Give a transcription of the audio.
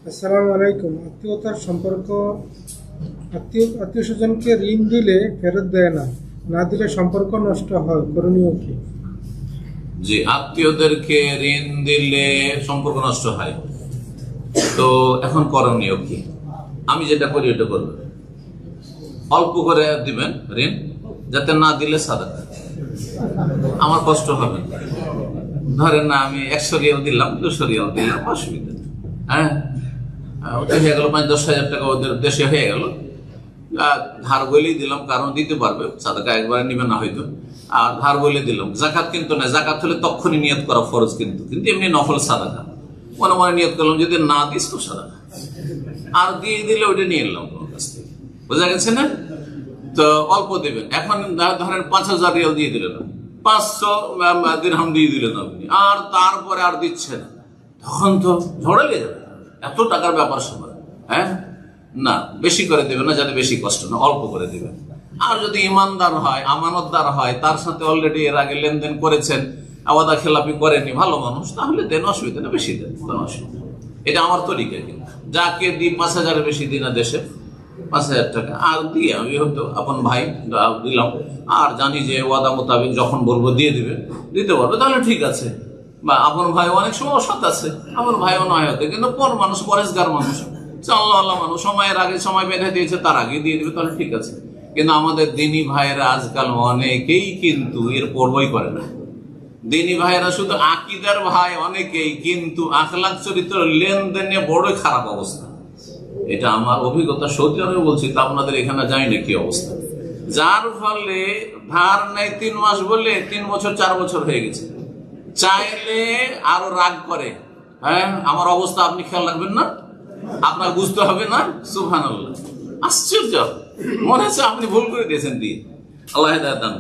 আসসালামু আলাইকুম। আত্মীয়তার সম্পর্ক আত্মীয় স্বজনকে ঋণ দিলে ফেরত দেয় না, না দিলে সম্পর্ক নষ্ট হয়, করণীয় কি? যে আত্মীয়দেরকে ঋণ দিলে সম্পর্ক নষ্ট হয়, তো এখন করণীয় কি? আমি যেটা করি ওটা করবেন, অল্প করে দিবেন ঋণ, যাতে না দিলে সাদাকা, আমার কষ্ট হবে না। ধরেন না, আমি 100 রিয়াল দিলাম, 200 রিয়াল দিলাম, অসুবিধা নেই। হ্যাঁ, ওটা হয়ে গেল 5-10 হাজার টাকা ওদের দেশে হয়ে গেল। ধার বলেই দিলাম, কারণ দিতে পারবে, সাদাকা একবারে নিবে না হয়তো। আর ধার বলে দিলাম। জাকাত কিন্তু না, জাকাত হলে তখনই নিয়ত করা ফরজ, কিন্তু এমনি নফল সাদাকা মনে মনে নিয়ত করলাম, যদি না দিস তো সাদাকা, আর দিয়ে দিলে ওইটা নিয়ে এলাম তোমার কাছ থেকে। বোঝা গেছে না? তো অল্প দেবেন। এখন ধরেন 5000 রিয়াল দিয়ে দিলেন, 500 দিরহাম দিয়ে দিলেন আপনি, আর তারপরে আর দিচ্ছে না, তখন তো ঝড়ে লেগে যাবে। এত টাকার ব্যাপার সময়, হ্যাঁ না, বেশি করে দেবেন না, যাতে বেশি কষ্ট না, অল্প করে দেবেন। আর যদি ইমানদার হয়, আমানতদার হয়, তার সাথে অলরেডি এর আগে লেনদেন করেছেন, ওয়াদা খেলাপি করেনি, ভালো মানুষ, তাহলে দেন, অসুবিধা না, বেশি দেন, কোনো অসুবিধা। এটা আমার তরিকা। কিন্তু যাকে দিই 5000 বেশি দিই না দেশে, 5000 টাকা আর দিয়ে আমি হয়তো আপন ভাই দিলাম, আর জানি যে ওয়াদা মোতাবেক যখন বলবো দিয়ে দিতে পারবে, তাহলে ঠিক আছে। বা আপন ভাই অনেক সময় অসৎ আছে, আপন ভাইও নয় হতে, কিন্তু পর মানুষ, পরেশগার মানুষ, আল্লাহ মানুষ, সময়ের আগে সময় বেঁধে দিয়েছে, তার আগে দিয়ে দিবে, তাহলে ঠিক আছে। কিন্তু আমাদের দিনী ভাইয়েরা আজকাল অনেকেই কিন্তু এর পর্বই করে না। দিনী ভাইয়েরা শুধু আকীদার ভাই অনেকেই, কিন্তু আখলাক চরিত্র লেনদেনে বড়ই খারাপ অবস্থা। এটা আমার অভিজ্ঞতা, সৌদি আরবে বলছি, তা আপনাদের এখানে জানি না কি অবস্থা। যার ফলে ধার নেই 3 মাস বলে 3 বছর 4 বছর হয়ে গেছে, চাইলে আরো রাগ করে। হ্যাঁ, আমার অবস্থা আপনি খেয়াল রাখবেন না, আপনার বুঝতে হবে না। সুবহানাল্লাহ, আশ্চর্য, মনে হচ্ছে আপনি ভুল করে দিয়েছেন দিয়ে। আল্লাহ হেদায়েত দান।